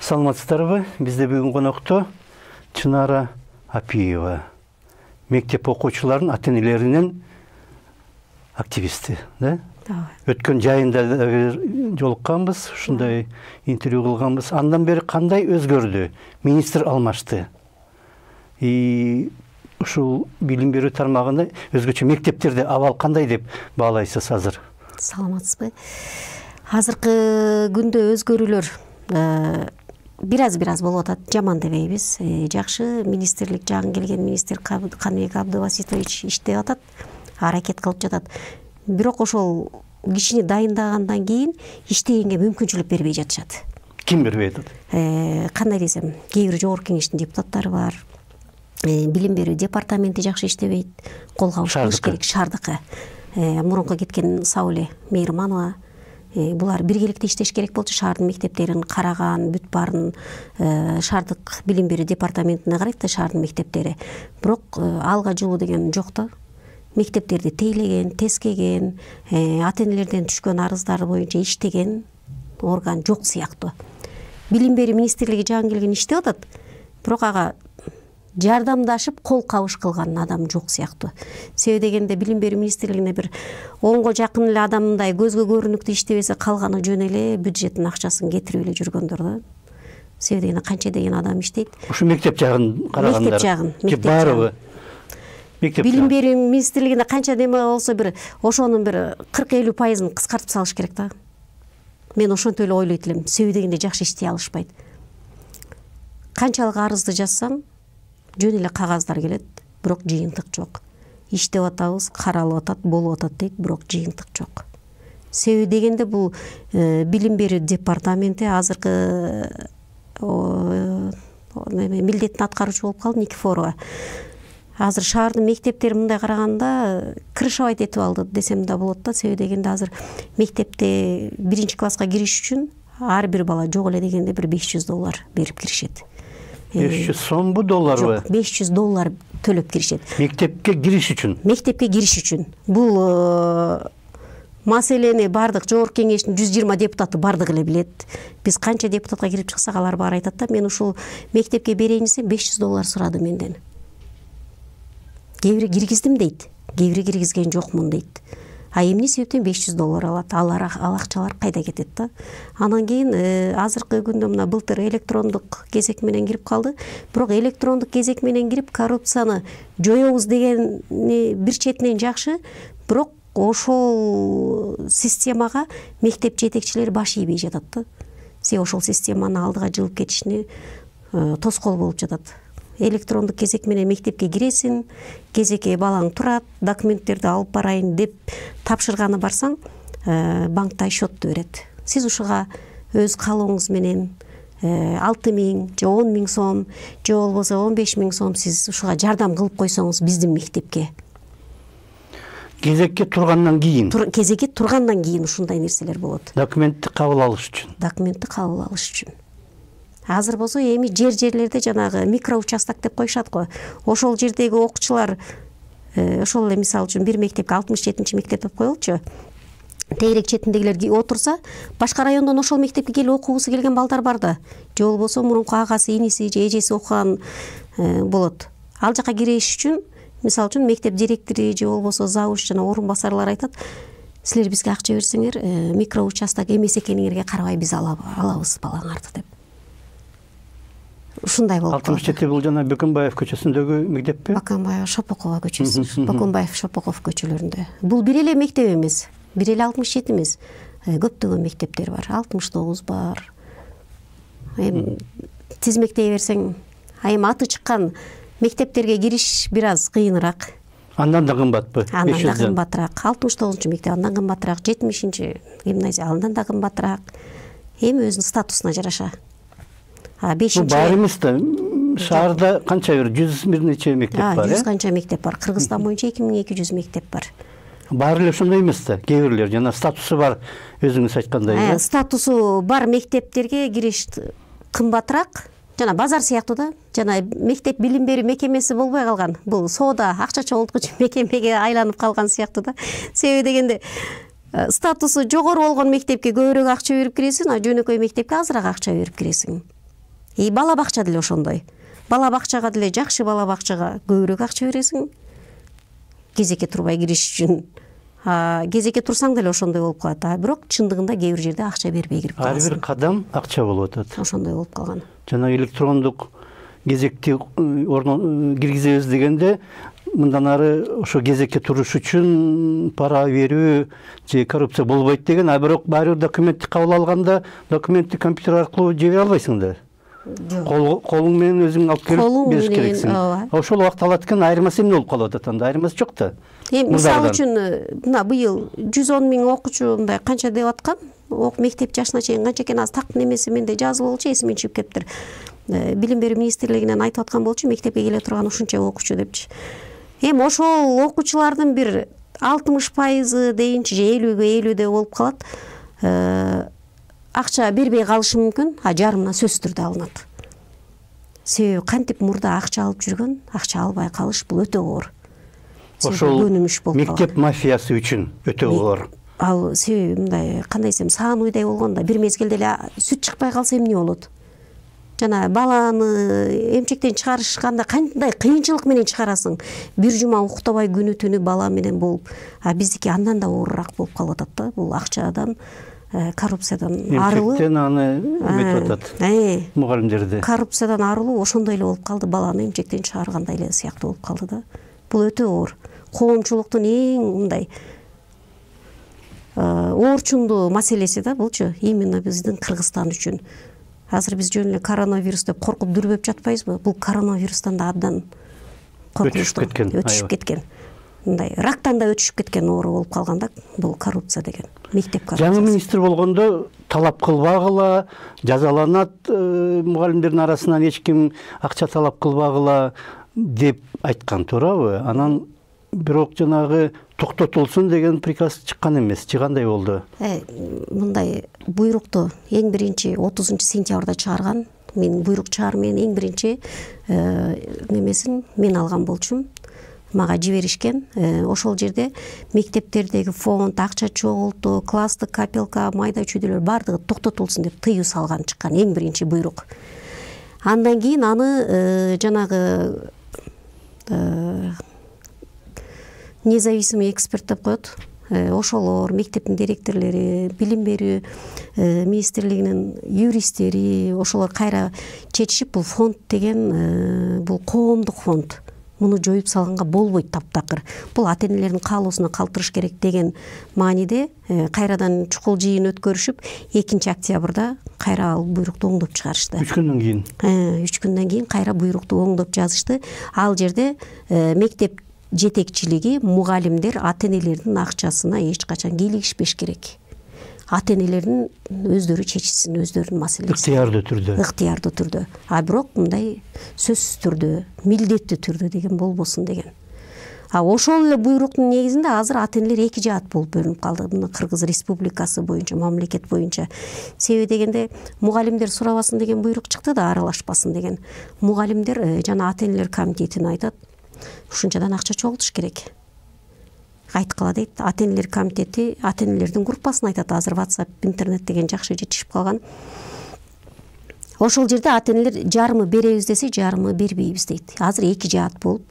Саламатсыздарбы? Бизде бүгүн конокто Чынара Апиева, мектеп окуучуларынын ата-энелеринин активисти, да? Өткөн жайында жолукканбыз, ушундай интервью кылганбыз. Андан бери кандай өзгөрдү? Министр алмашты. Ушул билим берүү тармагында өзгөчө мектептерде абал кандай деп баалайсыз азыр? Саламатсызбы? Азыркы күндө өзгөрүүлөр бираз болуп атат, жаман дебейбиз. Жакшы, министрлик жагын келген министр Каныбек Абдыбаситович иштеп атат, аракет кылып жатат. Бирок ошол кишини дайындагандан кийин иштегенге мүмкүнчүлүк бербей жатышат. Ким бербей атат? Кандай десем, кээ бир жогорку кеңештин депутаттары бар. Билим берүү департаменти жакшы иштебейт. Колго алыш керек, шаардыкы. Мурунку кеткен Сауле Мейирманова, булар биргеликте иштеш керек болчу. Шаардын мектептерин караган, бүт баарын шаардык билим берүү департаментине карайт да шаардын мектептери. Бирок алга жылуу деген жок да. Мектептерди тейлеген, тескеген, ата-энелерден түшкөн арыздар боюнча иштеген орган жок сыяктуу. Билим берүү министрлиги жагын келген иштеп атат. Бирок ага жардамдашып кол кабыш кылган адам жок сыяктуу. Себеби дегенде билим берүү министрлигине бир 10го жакын эле адамдай көзгө көрүнүктүү иштебесе, калганы жөн эле бюджеттин акчасын кетирип эле жүргөндөр да. Себеби дегенде канча деген адам иштейт. Ушу мектеп жагын карагандар. Мектеп жагын. Баары билим берүү министрлигине канча деме болсо бир ошонун бир 40-50% кыскартып салыш керек да. Мен ошентип эле ойлойт элем. Себеби дегенде жакшы иштей алышпайт. Канчалык арызды жазсаң, жөн эле кагаздар келет, бирок жыйынтык жок. Иштеп атабыз, каралып атат, болуп атат дейт, бирок жыйынтык жок. Себеби дегенде бул билим берүү департаменти азыркы милдетин аткаруучу болуп калды Никифорова. Азыр шаардын мектептери мындай караганда крышабайт этип алды десем да болот да. Себеби дегенде азыр мектепте 1-класска кириш үчүн ар бир бала жок эле дегенде бир $500 берип киришет. 500 сомбу долларбы? Жок, $500 төлөп киришет. Мектепке кириш үчүн? Мектепке кириш үчүн. Бул маселени бардык жогорку кеңештин 120 депутаты бардык эле билет. Биз канча депутатка кирип чыксак алар баары айтат да, мен ушул мектепке берейин десем $500 сурады менден. Кээ бири киргиздим дейт, кээ бири киргизген жокмун дейт. Эмне себептен $500 алат? Ал акчалар кайда кетет да? Анан кийин азыркы күндө мына былтыр электрондук кезек менен кирип калды. Бирок электрондук кезек менен кирип коррупцияны жоёбуз деген бир четинен жакшы, бирок ошол системага мектеп жетекчилери баш ийбей жатат да. Себеби ошол системаны алдыга жылып кетишине тоскоол болуп жатат. Электрондук кезек менен мектепке киресиң, кезекке балаң турат, документтерди алып барайын деп тапшырганы барсаң, банкта счетту берет. Сиз ушуга өз калооңуз менен 6.000 же 10.000 сом же болбосо 15.000 сом сиз ушуга жардам кылып койсоңуз биздин мектепке. Кезекке тургандан кийин? Кезекке тургандан кийин ушундай нерселер болот. Документти кабыл алыш үчүн? Документти кабыл алыш үчүн. Азыр болсо эми жерлерде жанагы микроучасток деп коюшат го. Ошол жердеги окуучулар ошол эле мисалы үчүн бир мектепке 67-чи мектеп деп коелучу. Тегерек четиндегилер отурса, башка райондон ошол мектепке келип окугусу келген балдар бар да. Же болбосо мурунку агасы, иниси же эжеси окуган болот. Ал жака кириш үчүн, мисалы үчүн мектеп директору же болбосо завуч жана орун басарлар айтат, силер бизге акча берсеңер, микроучасток эмес экениңерге карабай биз алабыз балаңарды деп. Ушундай болуп калды. 67 бул жана Бөкөнбаев көчөсүндөгү мектеппи? Бөкөнбаев Шопокова көчөсү, Бөкөнбаев Шопоков көчөлөрүндө. Бул бир эле мектеп эмес, бир эле 67 эмес. Көптөгөн мектептер бар, 69 бар. Тизмектей берсең, эми аты чыккан мектептерге кириш бир аз кыйыныраак. Андан да кымбатпы? Андан да кымбатыраак. 69-чу мектеп андан кымбатыраак, 70-чи гимназия андан да кымбатыраак. Эми өзүнүн статусуна жараша. Бул бар эмес да. Шаарда канча бир 100 бир нече мектеп бар, 100 канча мектеп бар. Кыргызстан боюнча 2200 мектеп бар. Баары эле ошондой эмес да. Кээ бирлер жана статусу бар, өзүңүз айткандай. Статусу бар мектептерге кириш кымбатыраак. Жана базар сыяктуу да. Жана мектеп билим берүү мекемеси болбой калган. Бул соода, акча чогулткучу мекемеге айланып калган сыяктуу да. Себеби дегенде статусу жогору болгон мектепке көбүрөөк акча берип киресиң, а жөнөкөй мектепке азыраак акча берип киресиң. Бала бакча деле ошондой. Бала бакчага деле жакшы бала бакчага көбүрөөк акча бересиң. Кезекке турбай кириш үчүн. Кезекке турсаң деле ошондой болуп калат. Бирок чындыгында кээ бир жерде акча бербей кирип каласың. Ар бир кадам акча болуп атат. Ошондой болуп калган. Жана электрондук кезекти киргизебиз дегенде мындан ары ошо кезекке туруш үчүн пара берүү же коррупция болбойт деген, а бирок баары бир документти кабыл алганда документти компьютер аркылуу жибере албайсың да. Колуң менен өзүң алып келип бериш керексиң. Ошол убакыт алат экен, айырмасы эмне болуп калып атат анда? Айырмасы жок да. Мисалы үчүн мына быйыл 110 миң окуучу мындай канча деп аткан, мектеп жашына чейин канча экен аз так немеси менде жазып болчу, эсимен чыгып кетиптир. Билим берүү министрлигинен айтып аткан болчу, мектепке келе турган ушунча окуучу депчи. Ошол окуучулардын бир 60% дейинчи же 50-50 болуп калат. Акча бербей калышы мүмкүн, жарымына сөзсүз түрдө алынат. Себеби кантип мурда акча алып жүргөн, акча албай калыш бул өтө оор. Ошол мектеп мафиясы үчүн өтө оор. Ал себеби мындай кандай десем, саан уйдай болгондо бир мезгилде эле сүт чыкпай калса эмне болот? Жана баланы эмчектен чыгарышканда кандай кыйынчылык менен чыгарасың. Бир жума уктабай күнү түнү бала менен болуп, биздики андан да оорураак болуп калып атат да. Бул акчадан, коррупциядан арылуу. Эмчектен аны эметип атат. Мугалимдерди. Коррупциядан арылуу ошондой эле болуп калды, баланы эмчектен чыгаргандай эле сыяктуу болуп калды да. Бул өтө оор. Коомчулуктун эң мындай оорчундуу маселеси да булчу, именно биздин Кыргызстан үчүн. Азыр биз жөн эле коронавирус деп коркуп дүрбөп жатпайбызбы? Бул коронавирустан да абдан өтүшүп кеткен. Мындай рактан да өтүшүп кеткен оору болуп калган да, бул коррупция деген. Мектеп коррупциясы. Жаңы министр болгондо талап кылбагыла, жазаланат, мугалимдердин арасынан эч ким акча талап кылбагыла деп айткан, туурабы? Анан бирок жанагы токтотулсун деген приказ чыккан эмес. Чыгандай болду? Мындай буйрукту эң биринчи 30 сентябрда чыгарган. Мен буйрук чыгаруу менен эң биринчи немесин мен алган болчумун. Мага жиберишкен. Ошол жерде мектептердеги фонд, акча чогултуу, класстык капелка, майда чүйдөлөр бардыгы токтотулсун деп тыюу салган чыккан эң биринчи буйрук. Андан кийин аны жанагы независимый эксперт деп коет. Ошолор, мектептин директорлори, билим берүү министрлигинин юристтери, ошолор кайра чечишип, бул фонд деген бул коомдук фонд. Муну жоюп салганга болбойт таптакыр. Бул ата-энелердин каалоосуна калтырыш керек деген мааниде кайрадан чукул жыйын өткөрүшүп, 2 октябрда кайра ал буйрукту оңдоп чыгарышты. 3 күндөн кийин. 3 күндөн кийин кайра буйрукту оңдоп жазышты. Ал жерде мектеп жетекчилиги, мугалимдер ата-энелердин акчасына эч качан кийлигишпеш керек. Ата-энелердин өздөрү чечишсин, өздөрүнүн маселеси. Ыктыярдуу түрдө. Бирок мындай сөзсүз түрдө, милдеттүү түрдө деген болбосун деген. Ошол эле буйруктун негизинде азыр ата-энелер 2 жаат болуп бөлүнүп калды. Мына Кыргыз Республикасы боюнча, мамлекет боюнча. Себеби дегенде мугалимдер сурабасын деген буйрук чыкты да, аралашпасын деген. Мугалимдер жана ата-энелер комитетине айтат, ушунчадан акча чогултуш керек. Айткыла дейт. Ата-энелер комитети ата-энелердин группасына айтат. Азыр WhatsApp, интернет деген жакшы жетишип калган. Ошол жерде ата-энелер жарымы беребиз десе, жарымы бербейбиз дейт. Азыр 2 жаат болуп,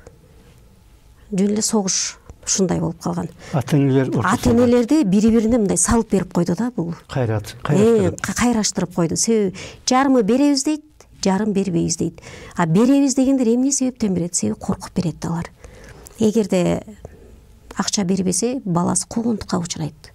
жөн эле согуш ушундай болуп калган. Ата-энелерди бири-бирине мындай салып берип койду да бул. Кайраштырып койду. Себеби жарымы беребиз дейт, жарым бербейбиз дейт. Беребиз дегендер эмне себептен берет? Себеби коркуп берет алар. Эгерде акча бербесе, баласы куугунтукка учурайт.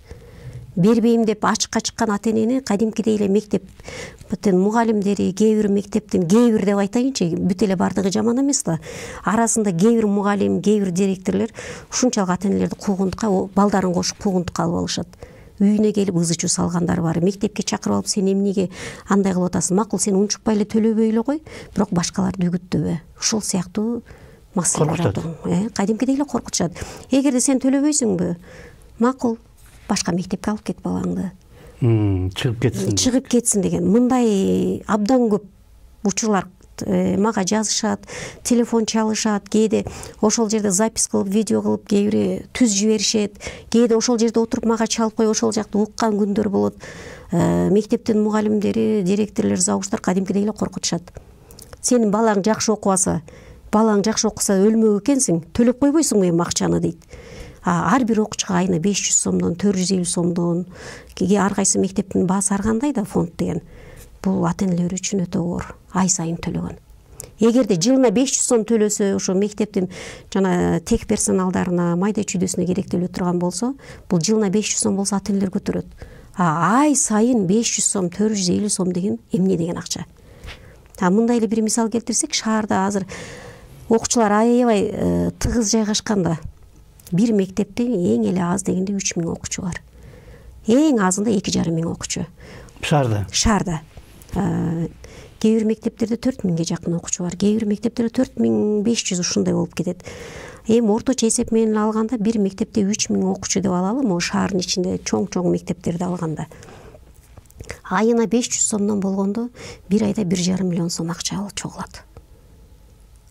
Бербейм деп ачыкка чыккан ата-энени кадимкидей эле мектептин мугалимдери, кээ бир мектептин, кээ бир деп айтайынчы, бүт эле бардыгы жаман эмес да. Арасында кээ бир мугалим, кээ бир директорлор ушунчалык ата-энелерди куугунтукка, балдарын кошуп куугунтукка алып алышат. Үйүнө келип ызы-чуу салгандар бар. Мектепке чакырып алып, сен эмнеге андай кылып атасың? Макул, сен унчукпай эле төлөбөй эле кой, бирок башкаларды үгүттөбө. Ушул сыяктуу маселелер кадимкидей эле коркутушат. Эгерде сен төлөбөйсүңбү, макул, башка мектепке алып кет балаңды. Чыгып кетсин. Чыгып кетсин деген. Мындай абдан көп учурлар мага жазышат, телефон чалышат, кээде ошол жерде запись кылып, видео кылып, кээ бири түз жиберишет, кээде ошол жерде отуруп мага чалып коюп, ошол жакты уккан күндөр болот. Мектептин мугалимдери, директорлор, завуштар кадимкидей эле коркутушат. Сенин балаң жакшы окубаса, балаң жакшы окуса өлмөк экенсиң, төлөп койбойсуңбу эми акчаны дейт. Ар бир окуучуга айына 500 сомдон, 450 сомдон, ар кайсы мектептин баасы ар кандай да фонд деген. Бул ата-энелер үчүн өтө оор, ай сайын төлөгөн. Эгерде жылына 500 сом төлөсө, ошо мектептин жана тек персоналдарына, майда чүйдөсүнө керектелип турган болсо, бул жылына 500 сом болсо ата-энелер көтөрөт. Ай сайын 500 сом, 450 сом деген эмне деген акча. Мындай эле бир мисал келтирсек, шаарда азыр окуучулар аябай тыгыз жайгашканда, бир мектепте эң эле аз дегенде 3000 окуучу бар. Эң азында 2,5 окуучу. Шаарда. Кээ бир мектептерде 4000ге жакын окуучу бар. Кээ бир мектептерде 4500 ушундай болуп кетет. Эми орточо эсеп менен алганда бир мектепте 3000 окуучу деп алалы, могу шаардын ичинде чоң мектептерди алганда. Айына 500 сомдон болгондо бир айда 1,5 миллион сом акча чогулат.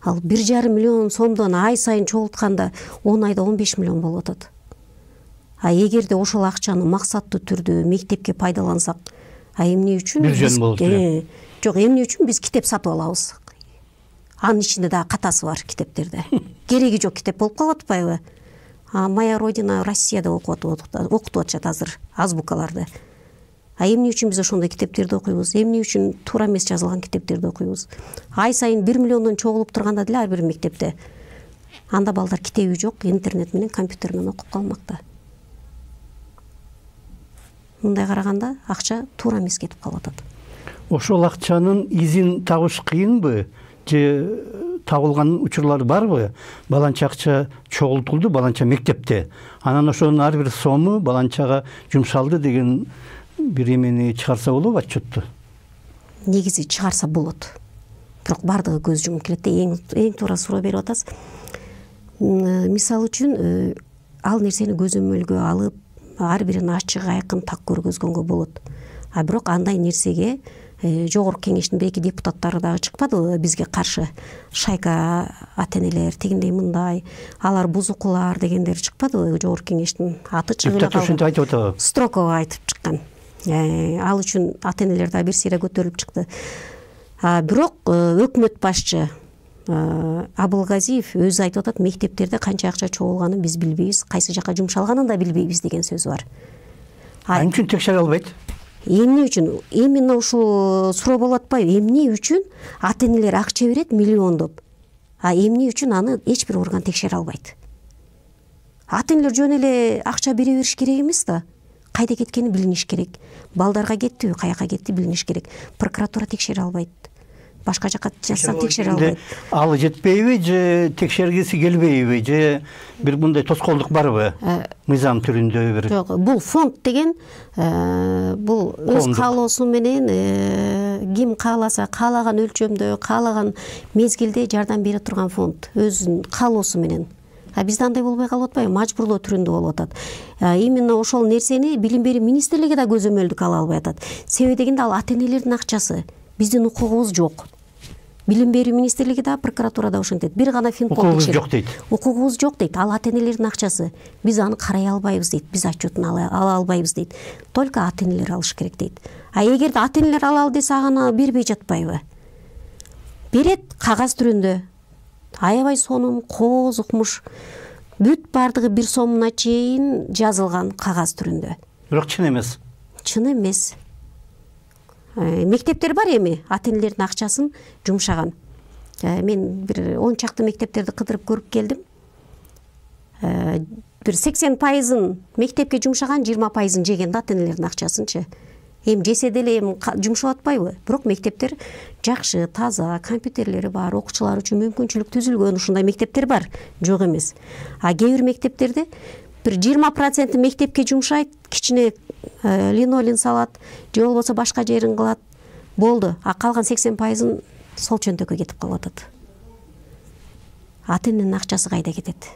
Ал 1,5 миллион сомдон ай сайын чогултканда 10 айда 15 миллион болуп атат. Эгерде ошол акчаны максаттуу түрдө мектепке пайдалансак, эмне үчүн жок, эмне үчүн биз китеп сатып алабыз? Анын ичинде да катасы бар китептерде. Кереги жок китеп болуп калып атпайбы? Моя родина Россияда окутуп атышат азыр азбукаларды. Эмне үчүн биз ошондой китептерди окуйбуз? Эмне үчүн туура эмес жазылган китептерди окуйбуз? Ай сайын 1 миллиондон чогулуп турганда деле ар бир мектепте. Анда балдар китеби жок, интернет менен, компьютер менен окуп калмакта. Мындай караганда акча туура эмес кетип калып атат. Ошол акчанын изин табыш кыйынбы? Же табылган учурлар барбы? Баланча акча чогултулду, баланча мектепте. Анан ошонун ар бир сому баланчага жумшалды деген бир эмени чыгарса болобу отчетту? Негизи чыгарса болот. Бирок бардыгы көз жумуп келет да, эң туура суроо берип атасыз. Мисалы үчүн ал нерсени көзөмөлгө алып, ар бирин ачык айкын так көргөзгөнгө болот. Бирок андай нерсеге жогорку кеңештин бирки депутаттары дагы чыкпадыбы бизге каршы? Шайка ата-энелер тигиндей мындай, алар бузукулар дегендер чыкпадыбы? Жогорку кеңештин аты чыгып эле ушинтип айтып атабы? Строкова айтып чыккан. Ал үчүн ата-энелер да бир сыйра көтөрүлүп чыкты. Бирок өкмөт башчы Абылгазиев өзү айтып атат, мектептерде канча акча чогулганын биз билбейбиз, кайсы жака жумшалганын да билбейбиз деген сөзү бар. Эмне үчүн текшере албайт? Эмне үчүн? Именно ушул суроо болуп атпайбы? Эмне үчүн ата-энелер акча берет миллиондоп, эмне үчүн аны эч бир орган текшере албайт? Ата-энелер жөн эле акча бере бериш керек эмес да. Кайда кеткени билиниш керек. Балдарга кеттиби, каяка кетти билиниш керек. Прокуратура текшере албайт. Башка жака жазсаң текшере албайт. Ал жетпейби же текшергиси келбейби же бир мындай тоскоолдук барбы? Мыйзам түрүндө бир. Жок, бул фонд деген бул өз каалоосу менен ким кааласа, каалаган өлчөмдө, каалаган мезгилде жардам бере турган фонд, өзүнүн каалоосу менен. Бизде андай болбой калып атпайбы? Мажбурлоо түрүндө болуп атат. Именно ошол нерсени Билим берүү министрлиги да көзөмөлдүк ала албай атат. Себеби дегенде ал ата-энелердин акчасы. Биздин укугубуз жок. Билим берүү министрлиги да, прокуратура да ошентет. Бир гана финпол текшерет. Укугубуз жок дейт. Укугубуз жок дейт. Ал ата-энелердин акчасы. Биз аны карай албайбыз дейт. Биз отчетун ала албайбыз дейт. Только ата-энелер алыш керек дейт. Эгерде ата-энелер алалы десе, аны бербей жатпайбы? Берет кагаз түрүндө. Аябай сонун, кооз укмуш, бүт бардыгы 1 сомуна чейин жазылган кагаз түрүндө. Бирок чын эмес. Чын эмес. Мектептер бар эми ата-энелердин акчасын жумшаган. Мен бир 10 чакты мектептерди кыдырып көрүп келдим. Бир 80% мектепке жумшаган, 20% жеген ата-энелердин акчасынчы. Эми жесе деле эми жумшап атпайбы? Бирок мектептер жакшы, таза, компьютерлери бар, окуучулар үчүн мүмкүнчүлүк түзүлгөн, ушундай мектептер бар, жок эмес. Кээ бир мектептерде бир 20% мектепке жумшайт, кичине линолеум салат, же болбосо башка жерин кылат, болду. Калган 80%-ын сол чөнтөккө кетип калып атат. Ата-эненин акчасы кайда кетет?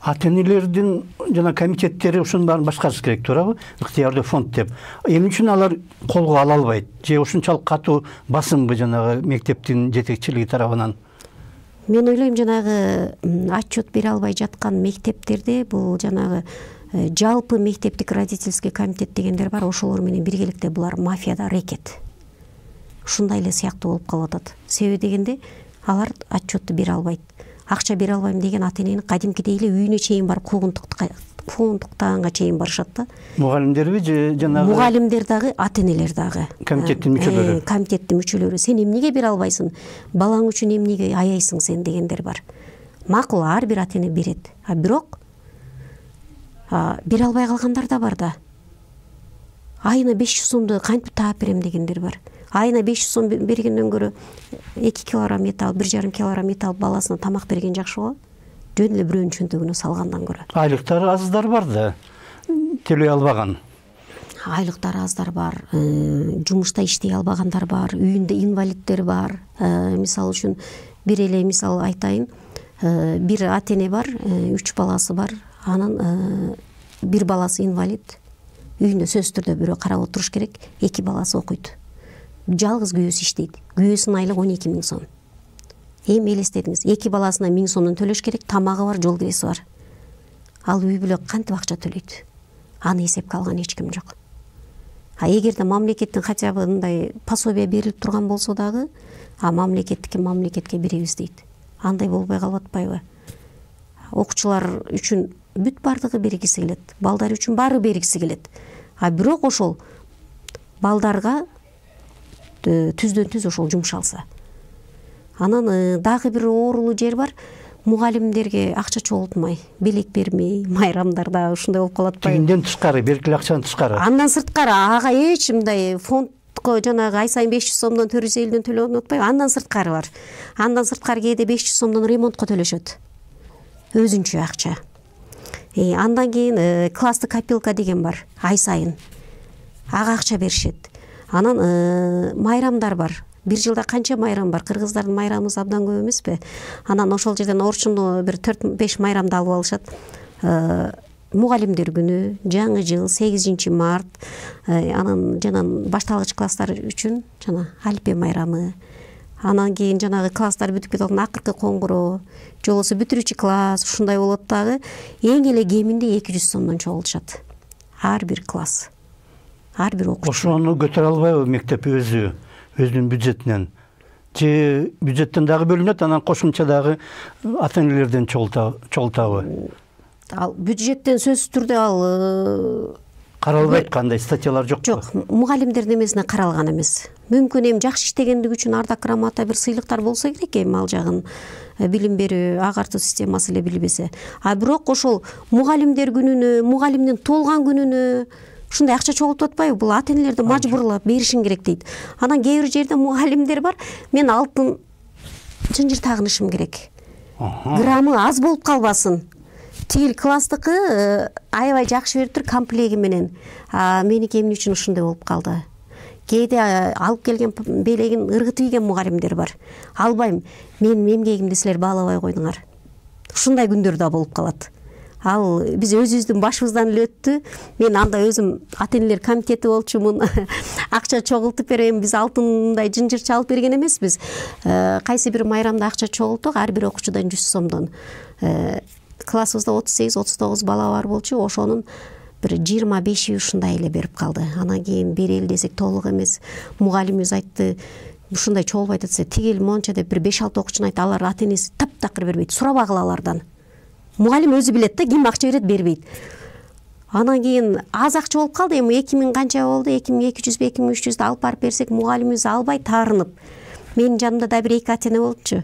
ата энелердин жана комитеттери ушунун баарын башкарыш керек туурабы, ыктыярдуу фонд деп. Эмне үчүн алар колго ала албайт же ушунчалык катуу басымбы жанагы мектептин жетекчилиги тарабынан? Мен ойлойм, жанагы отчет бере албай жаткан мектептерде бул жанагы жалпы мектептик родительский комитет дегендер бар, ошолор менен биргеликте булар мафияда рэкет. Ушундай эле сыяктуу болуп калып атат. Себеби дегенде алар отчетту бере албайт. Акча бере албайм деген ата энени кадимкидей эле үйүнө чейин барып куугунтуктаганга чейин барышат да. Мугалимдерби же жанагы? Мугалимдер дагы, ата энелер дагы. Комитеттин мүчөлөрү. Комитеттин мүчөлөрү. Сен эмнеге бере албайсың? Балаң үчүн эмнеге аяйсың сен дегендер бар. Макул, ар бир ата эне берет. Бирок бере албай калгандар да бар да. Айына 500 сомду кантип таап берем дегендер бар. Айына 500 сом бергенден көрө 2 килограмм ет алып, 1,5 килограмм ет алып баласына тамак берген жакшы го. Жөн эле бирөөнүн чөнтөгүнө салгандан көрө. Айлыктары аздар бар да, төлөй албаган. Айлыктары аздар бар, жумушта иштей албагандар бар, үйүндө инвалидтер бар. Мисалы үчүн бир эле мисал айтайын. Бир ата эне бар, 3 баласы бар. Анын бир баласы инвалид. Үйүндө сөзсүз түрдө бирөө карап отуруш керек, 2 баласы окуйт. Жалгыз күйөөсү иштейт. Күйөөсүнүн айлыгы 12 000 сом. Эми элестетиңиз, 2 баласына 1000 сомдон төлөш керек, тамагы бар, жол киреси бар. Ал үй бүлө кантип акча төлөйт? Аны эсепке алган эч ким жок. Эгерде мамлекеттин хотя бы мындай пособие берилип турган болсо дагы, мамлекетке беребиз дейт. Андай болбой калып атпайбы? Окуучулар үчүн бүт бардыгы бергиси келет, балдар үчүн баары бергиси келет. Бирок ошол балдарга түздөн түз ошол жумшалса. Анан дагы бир оорулуу жер бар. Мугалимдерге акча чогултмай, белек бермей, майрамдарда ушундай болуп калат атпайбы? Тигинден тышкары, бергиле акчадан тышкары. Андан сырткары ага эч мындай фондко жанагы ай сайын 500 сомдон 450ден төлөнүп атпайбы? Андан сырткары бар. Андан сырткары кээде 500 сомдон ремонтко төлөшөт. Өзүнчө акча. Андан кийин класстык копилка деген бар, ай сайын. Ага акча беришет. Анан майрамдар бар. Бир жылда канча майрам бар? Кыргыздардын майрамыбыз абдан көп эмеспи? Анан ошол жерден орчундуу бир 4-5 майрамды алып алышат. Мугалимдер күнү, жаңы жыл, 8 март, анан жана башталгыч класстар үчүн жана алипе майрамы. Анан кийин жанагы класстар бүтүп кетип аткан акыркы коңгуроо, же болбосо бүтүрүүчү класс, ушундай болот дагы. Эң эле кеминде 200 сомдон чогултушат. Ар бир класс. Ар бир окуучу. Ошону көтөрө албайбы мектеп өзүнүн бюджетинен? Же бюджеттен дагы бөлүнөт, анан кошумча дагы ата энелерден чогултабы? Ал бюджеттен сөзсүз түрдө ал каралбайт, кандай статьялар жокпу? Жок, мугалимдердин эмесине каралган эмес. Мүмкүн эми жакшы иштегендиги үчүн ардак грамота бир сыйлыктар болсо керек эми ал жагын билим берүү агартуу системасы эле билбесе. Бирок ошол мугалимдер күнүнө, мугалимдин туулган күнүнө ушундай акча чогултуп атпайбы? Бул ата энелерди мажбурлап беришиң керек дейт. Анан кээ бир жерде мугалимдер бар, мен алтын чынжыр тагынышым керек. Граммы аз болуп калбасын. Тигил класстыкы аябай жакшы бериптир комплеги менен. Меники эмне үчүн ушундай болуп калды? Кээде алып келген белегин ыргытып ийген мугалимдер бар. Албайм, менин эмгегимди силер баалабай койдуңар. Ушундай күндөр да болуп калат. Ал биз өзүбүздүн башыбыздан эле өттү. Мен анда өзүм ата энелер комитети болчумун. Акча чогултуп берем. Биз алтындай жынжыр чалып берген эмеспиз. Кайсы бир майрамда акча чогулттук, ар бир окуучудан 100 сомдон. Классыбызда 38-39 бала бар болчу, ошонун бир 25 ушундай эле берип калды. Анан кийин берели десек толук эмес. Мугалимибиз айтты, ушундай чогулбайт атса, тигил монча деп бир 5-6 окуучуну айтты, алар ата энеси таптакыр бербейт. Сурабагыла алардан. Мугалим өзү билет да, ким акча берет, бербейт. Анан кийин аз акча болуп калды, эми 2000 канча болду, 2200 2300 алып барып берсек, мугалимибиз албай таарынып. Менин жанымда да бир 2 ата эне болчу.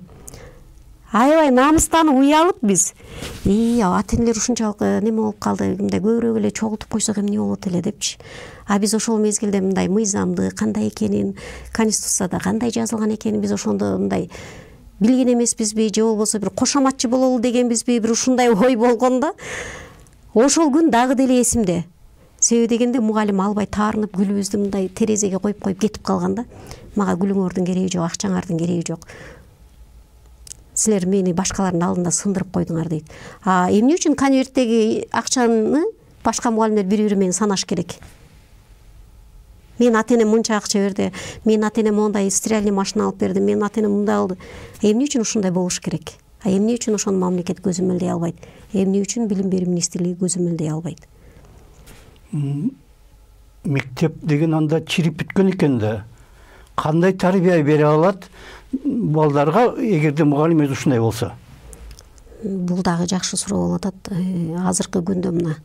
Аябай намыстанып уялып биз. Ата энелер ушунчалык неме болуп калды, мындай көбүрөөк эле чогултуп койсок эмне болот эле депчи. Биз ошол мезгилде мындай мыйзамды кандай экенин, конституцияда кандай жазылган экенин биз ошондо мындай билген эмеспизби, же болбосо бир кошоматчы бололу дегенбизби, бир ушундай ой болгон да. Ошол күн дагы деле эсимде. Себеби дегенде мугалим албай таарынып гүлүбүздү мындай терезеге коюп кетип калган да. Мага гүлүңөрдүн кереги жок, акчаңардын кереги жок. силер мени башкалардын алдында сындырып койдуңар дейт. Эмне үчүн конверттеги акчаны башка мугалимдер бири менен санаш керек? Мен ата-энем мынча акча берди, мен ата-энем мондай стиральный машина алып берди, мен ата-энем мындай алды. Эмне үчүн ушундай болуш керек? Эмне үчүн ошону мамлекет көзөмөлдөй албайт? Эмне үчүн Билим берүү министрлиги көзөмөлдөй албайт? Мектеп деген анда чирип бүткөн экен да. Кандай тарбия бере алат балдарга эгерде мугалим өзү ушундай болсо? Бул дагы жакшы суроо болуп атат. Азыркы күндө мына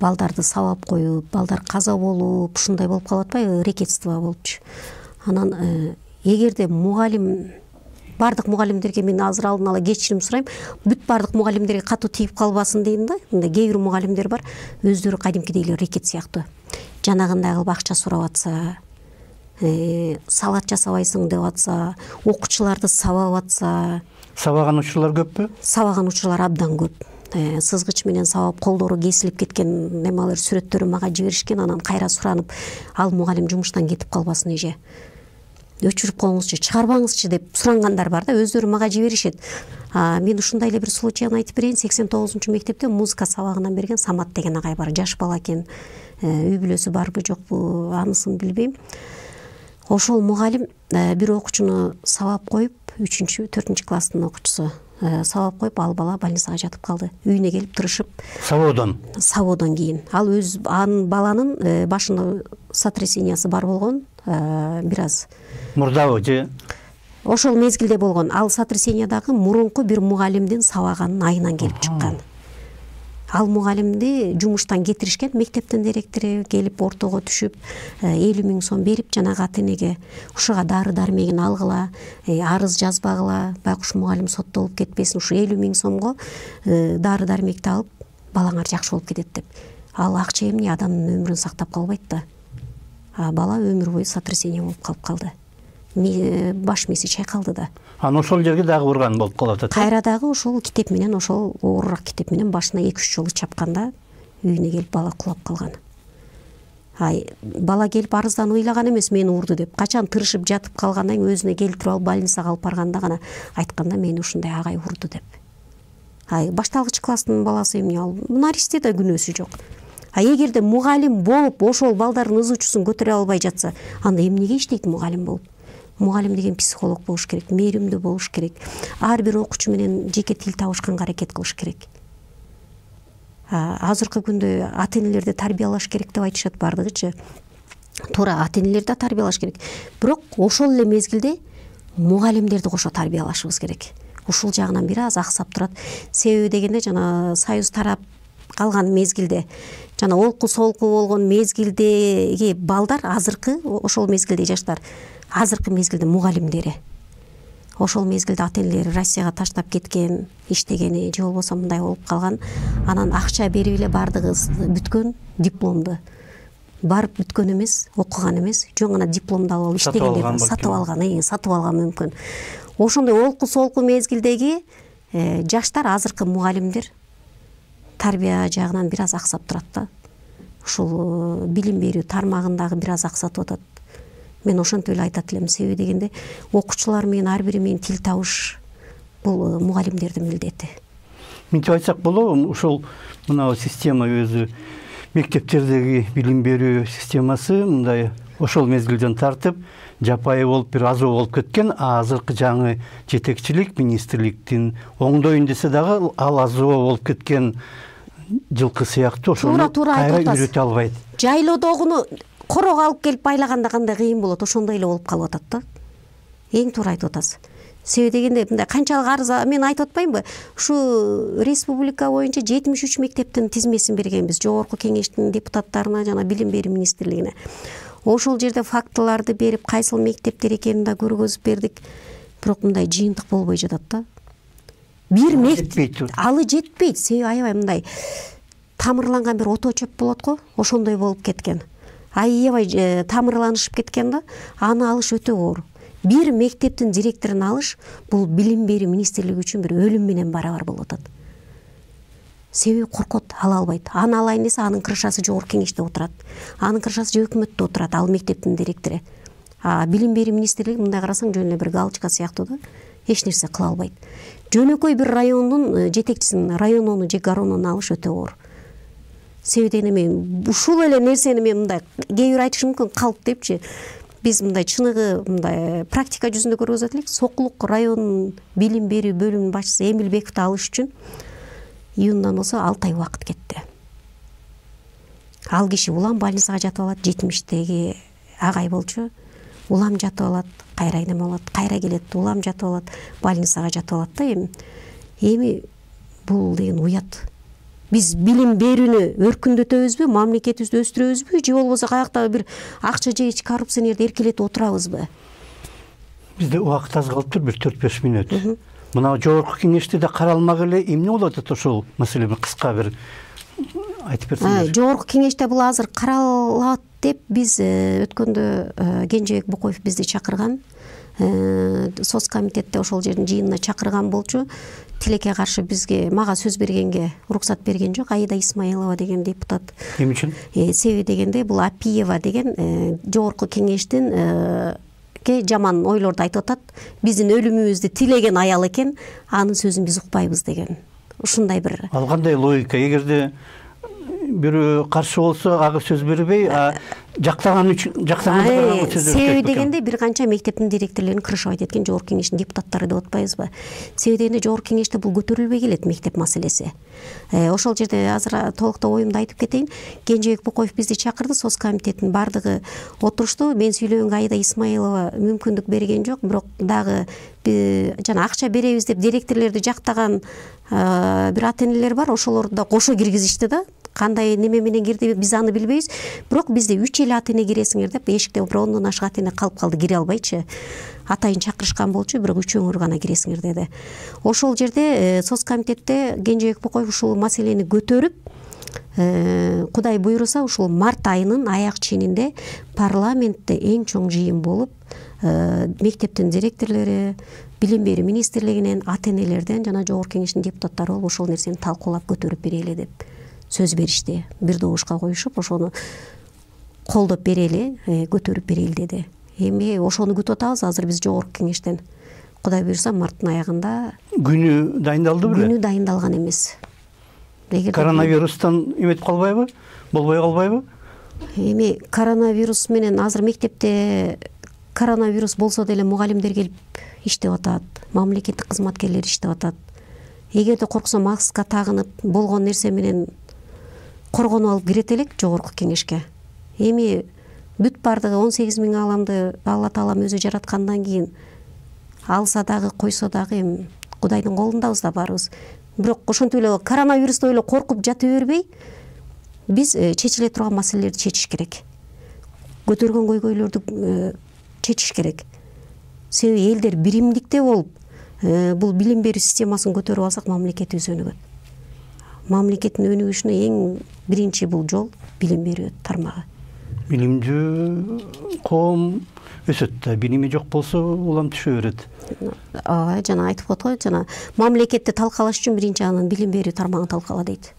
балдарды сабап коюп, балдар каза болуп, ушундай болуп калып атпайбы, рекетство болупчу. Анан эгерде мугалим, бардык мугалимдерге мен азыр алдын ала кечирим сурайм, бүт бардык мугалимдерге катуу тийип калбасын дейм да. Мындай кээ бир мугалимдер бар, өздөрү кадимкидей эле рекет сыяктуу. Жанагындай кылып акча сурап атса, салат жасабайсың деп атса, окуучуларды сабап атса. Сабаган учурлар көппү? Сабаган учурлар абдан көп. Сызгыч менен сабап колдору кесилип кеткен немалар сүрөттөрү мага жиберишкен, анан кайра суранып, ал мугалим жумуштан кетип калбасын эже. Өчүрүп коюңузчу, чыгарбаңызчы деп сурангандар бар да, өздөрү мага жиберишет. Мен ушундай эле бир случайын айтып берейин. 89 мектепте музыка сабагынан берген Самат деген агай бар. Жаш бала экен. Үй бүлөсү барбы жокпу, анысын билбейм. Ошол мугалим бир окуучуну сабап коюп, 3-4 класстын окуучусу сабап коюп, ал бала больницага жатып калды. Үйүнө келип тырышып, сабоодон кийин ал өз анын баланын башында сотрясениясы бар болгон, бир аз мурдабы же ошол мезгилде болгон. Ал сотрясение дагы мурунку бир мугалимдин сабаганын айынан келип чыккан. Ал мугалимди жумуштан кетиришкен, мектептин директору келип ортого түшүп 50 000 сом берип, жанагы ата-энеге ушуга дары дармегин алгыла, арыз жазбагыла, байкуш мугалим соттолуп кетпесин, ушу 50 000 сомго дары дармекти алып, балаңар жакшы болуп кетет деп. Ал акча эмне, адамдын өмүрүн сактап калбайт да. Бала өмүр бою сотрясение болуп калып калды. Баш мээси чайкалды да. Анан ошол жерге дагы урган болуп калат. Кайра дагы ошол китеп менен, ошол оорураак китеп менен башына 2-3 жолу чапканда үйүнө келип бала кулап калган. Бала келип арызданып ыйлаган эмес, мени урду деп. Качан тырышып жатып калгандан кийин өзүнө келтирип алып больницага алып барганда гана айтканда, мени ушундай агай урду деп. Башталгыч класстын баласы эмне, ал наристе да күнөөсү жок. Эгерде мугалим болуп ошол балдардын ызычуусун көтөрө албай жатса, анда эмнеге иштейт мугалим болуп? Мугалим деген психолог болуш керек, мээримдүү болуш керек. Ар бир окуучу менен жеке тил табышканга аракет кылыш керек. Азыркы күндө ата-энелерди тарбиялаш керек деп айтышат бардыгычы. Туура, ата-энелерди да тарбиялаш керек. Бирок ошол эле мезгилде мугалимдерди кошо тарбиялашыбыз керек. Ушул жагынан бир аз аксап турат. Себеби дегенде жана союз тарап калган мезгилде, жана олку солку болгон мезгилдеги балдар азыркы, ошол мезгилде жаштар азыркы мезгилде мугалимдери. Ошол мезгилде ата-энелери Россияга таштап кеткен, иштегени же болбосо мындай болуп калган. Анан акча берип эле бардыгы бүткөн, дипломду барып бүткөн эмес, окуган эмес, жөн гана дипломду алып иштегендер сатып алган мүмкүн. Ошондой олку солку мезгилдеги жаштар, азыркы мугалимдер тарбия жагынан бир аз аксап турат да. Ушул билим берүү тармагындагы бир аз аксатып атат. Мен ошентип эле айтат элем. Себеби дегенде окуучулар менен ар бири менен тил табыш бул мугалимдердин милдети. Мынтип айтсак болобу, ушул мына система өзү мектептердеги билим берүү системасы мындай ошол мезгилден тартып жапайы болуп бир азуу болуп кеткен. Азыркы жаңы жетекчилик министрликтин оңдойн десе дагы ал азуу болуп кеткен жылкы сыяктуу ошону кайра үйрөтө албайт. Жайлоодогуну корого алып келип байлаганда кандай кыйын болот, ошондой эле болуп калып атат да. Эң туура айтып атасыз. Себеби дегенде мындай канчалык арыз мен айтып атпаймынбы? Ушу республика боюнча 73 мектептин тизмесин бергенбиз жогорку кеңештин депутаттарына жана билим берүү министрлигине. Ошол жерде фактыларды берип, кайсыл мектептер экенин да көргөзүп бердик. Бирок мындай жыйынтык болбой жатат да. Бир мектеп алы жетпейт. Себеби аябай мындай тамырланган бир ото чөп болот го, ошондой болуп кеткен. Аябай тамырланышып кеткен да, аны алыш өтө оор. Бир мектептин директорун алыш бул билим берүү министрлиги үчүн бир өлүм менен барабар болуп атат. Себеби коркот, ала албайт. Аны алайын десе, анын кыршасы жогорку кеңеште отурат. Анын кыршасы же өкмөттө отурат, ал мектептин директору. Билим берүү министрлиги мындай карасаң жөн эле бир галочка сыяктуу да. эч нерсе кыла албайт. Жөнөкөй бир райондун жетекчисин, районуну же гаронуну алыш өтө оор. Себеби дегенде мен ушул эле нерсени мен мындай кээ бир айтышы мүмкүн калп депчи. Биз мындай чыныгы мындай практика жүзүндө көргөзөт элек. Сокулук районунун билим берүү бөлүмүнүн башчысы Эмилбековду алыш үчүн июндан болсо 6 ай убакыт кетти. Ал киши улам больницага жатып алат, 70-теги агай болчу. Улам жатып алат, кайра неме болот, кайра келет, улам жатып алат, больницага жатып алат да. Эми бул деген уят. Биз билим берүүнү өркүндөтөбүзбү, мамлекетибизди өстүрөбүзбү, же болбосо каяктагы бир акча жегич коррупционерди эркелетип отурабызбы? Бизде убакыт аз калыптыр, бир 4-5 мүнөт. Мына жогорку кеңеште да каралмак эле эмне болот атат ошол маселени кыска бир айтып берсеңиз. Жогорку кеңеште бул азыр каралат деп биз өткөндө Кенжебек Бокоев бизди чакырган. Соц комитетте ошол жердин жыйынына чакырган болчу. Тилекке каршы бизге мага сөз бергенге уруксат берген жок. Аида Исмаилова деген депутат. Эмне үчүн? Себеби дегенде бул Апиева деген жогорку кеңештин жаман ойлорду айтып атат. Биздин өлүмүбүздү тилеген аял экен, анын сөзүн биз укпайбыз деген. Ушундай бир. Ал кандай логика? Эгерде бирөө каршы болсо, ага сөз бербей, жактаган үчүн сөз бербей. Себеби дегенде бир канча мектептин директорлорун крышевать эткен жогорку кеңештин депутаттары деп атпайбызбы? Себеби дегенде жогорку кеңеште бул көтөрүлбөй келет мектеп маселеси. Ошол жерде азыр толуктоо оюмду айтып кетейин. Кенжебек Бокоев бизди чакырды, соц комитеттин бардыгы отурушту. Мен сүйлөгөнгө Аида Исмаилова мүмкүндүк берген жок, бирок дагы жана акча беребиз деп директорлорду жактаган бир ата-энелер бар, ошолорду да кошо киргизишти да. Кандай неме менен кирди биз аны билбейбиз. Бирок бизде 3 эле ата-эне киресиңер деп эшикте 10-дон ашык ата-эне калып калды, кире албайчы. Атайын чакырышкан болчу, бирок 3-өңөр гана киресиңер деди. Ошол жерде соц комитетте Кенжебек Бокоев ушул маселени көтөрүп, Кудай буйруса ушул март айынын аяк ченинде парламентте эң чоң жыйын болуп, мектептин директорлору, билим берүү министрлигинен, ата-энелерден жана жогорку кеңештин депутаттары болуп ошол нерсени талкуулап көтөрүп берели деп сөз беришти. Бир добушка коюшуп, ошону колдоп берели, көтөрүп берели деди. Эми ошону күтүп атабыз азыр биз жогорку кеңештен. Кудай буйруса марттын аягында күнү дайындалды беле? Күнү дайындалган эмес. Коронавирустан эметип калбайбы? Болбой калбайбы? Эми коронавирус менен азыр мектепте коронавирус болсо деле мугалимдер келип иштеп атат, мамлекеттик кызматкерлер иштеп атат. Эгерде корксо маска тагынып болгон нерсе менен коргонуп алып кирет элек жогорку кеңешке. Эми бүт бардыгы 18.000 аламды Алла Таалам өзү жараткандан кийин алса дагы койсо дагы эми Кудайдын колундабыз да барыбыз. Бирок ошентип эле коронавирусту эле коркуп жата бербей, биз чечиле турган маселелерди чечиш керек. Көтөргөн көйгөйлөрдү чечиш керек. Себеби элдер биримдикте болуп, бул билим берүү системасын көтөрүп алсак мамлекетибиз өнүгөт. Мамлекеттин өнүгүшүнө эң биринчи бул жол билим берүү тармагы. Билимдүү коом өсөт да, билими жок болсо улам түшө берет. Жана айтып атат го, жана мамлекетти талкалаш үчүн биринчи анын билим берүү тармагын талкала дейт.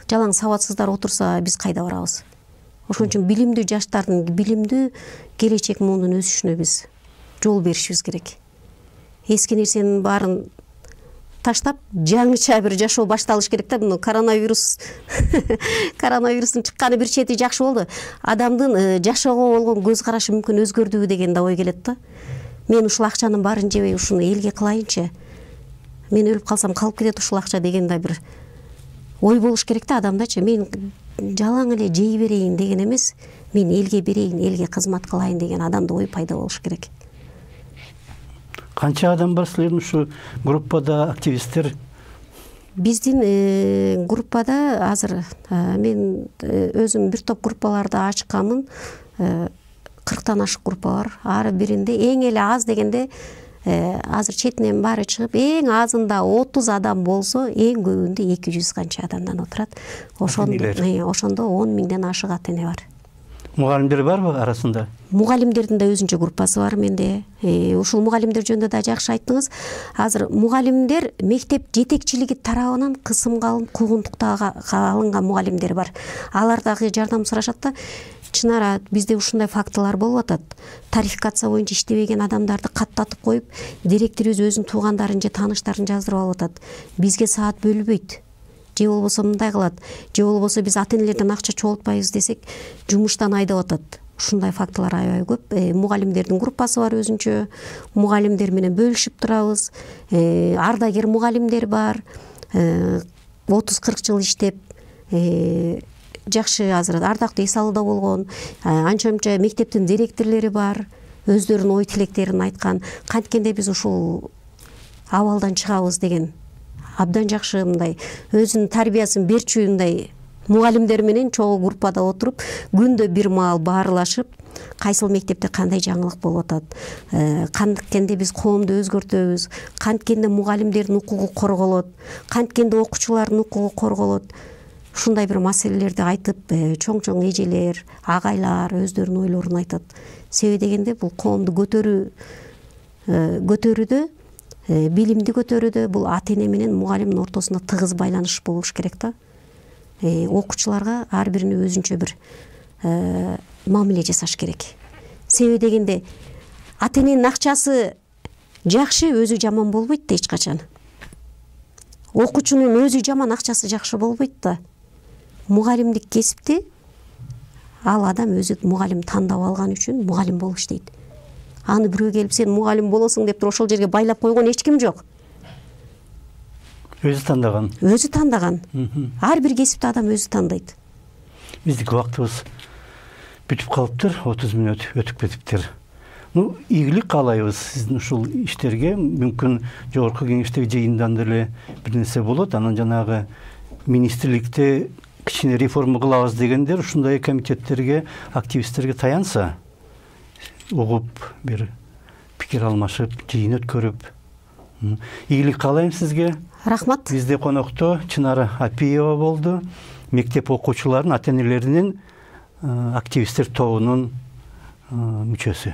Жалаң сабатсыздар отурса биз кайда барабыз? Ошон үчүн билимдүү жаштардын билимдүү келечек муунун өсүшүнө биз жол беришибиз керек. Эски нерсенин баарын таштап, жаңыча бир жашоо башталыш керек да. Мына коронавирустун чыкканы бир чети жакшы болду. Адамдын жашоого болгон көз карашы мүмкүн өзгөрдүбү деген да ой келет да. Мен ушул акчанын баарын жебей ушуну элге кылайынчы. Мен өлүп калсам калып кетет ушул акча деген да бир ой болуш керек да адамдачы. Мен жалаң эле жей берейин деген эмес, мен элге берейин, элге кызмат кылайын деген адамда ой пайда болуш керек. Канча адам бар силердин ушу группада, активисттер? Биздин группада азыр мен өзүм бир топ группаларды ачканмын. 40-тан ашык группа бар. Ар биринде эң эле аз дегенде азыр четинен баары чыгып, эң азында 30 адам болсо, эң көбүндө 200 канча адамдан отурат. Ошондо 10.000ден ашык ата-эне бар. Мугалимдер барбы арасында? Мугалимдердин да өзүнчө группасы бар менде. Ушул мугалимдер жөнүндө да жакшы айттыңыз. Азыр мугалимдер мектеп жетекчилиги тарабынан кысымга алынып, куугунтукка алынган мугалимдер бар. Алар дагы жардам сурашат да. чынара бизде ушундай фактылар болуп атат. Тарификация боюнча иштебеген адамдарды каттатып коюп, директорибиз өзүнүн туугандарын же тааныштарын жаздырып алып атат. Бизге саат бөлүнбөйт. Же болбосо мындай кылат, же болбосо биз ата энелерден акча чогултпайбыз десек, жумуштан айдап атат. Ушундай фактылар аябай көп. Мугалимдердин группасы бар өзүнчө. Мугалимдер менен бөлүшүп турабыз. Ардагер мугалимдер бар. 30-40 жыл иштеп, жакшы азыр ардактуу эс алууда болгон, анча-мынча мектептин директорлори бар, өздөрүнүн ой тилектерин айткан. Канткенде биз ушул абалдан чыгабыз деген абдан жакшы мындай өзүнүн тарбиясын берчү мындай мугалимдер менен чогуу группада отуруп, күндө бир маал баарлашып, кайсыл мектепте кандай жаңылык болуп атат, канткенде биз коомду өзгөртөбүз, канткенде мугалимдердин укугу корголот, канткенде окуучулардын укугу корголот. Ушундай бир маселелерди айтып, чоң-чоң эжелер, агайлар өздөрүнүн ойлорун айтат. Себеби дегенде бул коомду көтөрүүдө, билимди көтөрүүдө бул ата эне менен мугалимдин ортосунда тыгыз байланыш болуш керек да. Окуучуларга ар бирине өзүнчө бир мамиле жасаш керек. Себеби дегенде ата эненин акчасы жакшы, өзү жаман болбойт да эч качан. Окуучунун өзү жаман, акчасы жакшы болбойт да. Мугалимдик кесипти ал адам өзү мугалим тандап алган үчүн мугалим болуп иштейт. Аны бирөө келип сен мугалим болосуң деп ошол жерге байлап койгон эч ким жок. Өзү тандаган. Өзү тандаган. Ар бир кесипти адам өзү тандайт. Биздики убактыбыз бүтүп калыптыр, 30 мүнөт өтүп кетиптир. Ийгилик каалайбыз сиздин ушул иштерге. Мүмкүн жогорку кеңештеги жыйындан деле бир нерсе болот. Анан жанагы министрликте кичине реформа кылабыз дегендер ушундай комитеттерге, активисттерге таянса, угуп, бир пикир алмашып, жыйын өткөрүп. Ийгилик каалайм сизге. Рахмат. Бизде конокто Чынара Апиева болду. Мектеп окуучуларынын, ата энелеринин активисттер тобунун мүчөсү.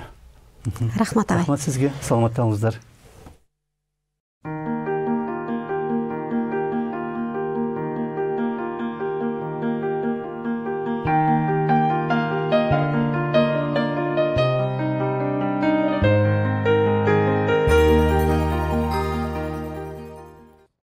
Рахмат агай. Рахмат сизге. Саламатта болуңуздар.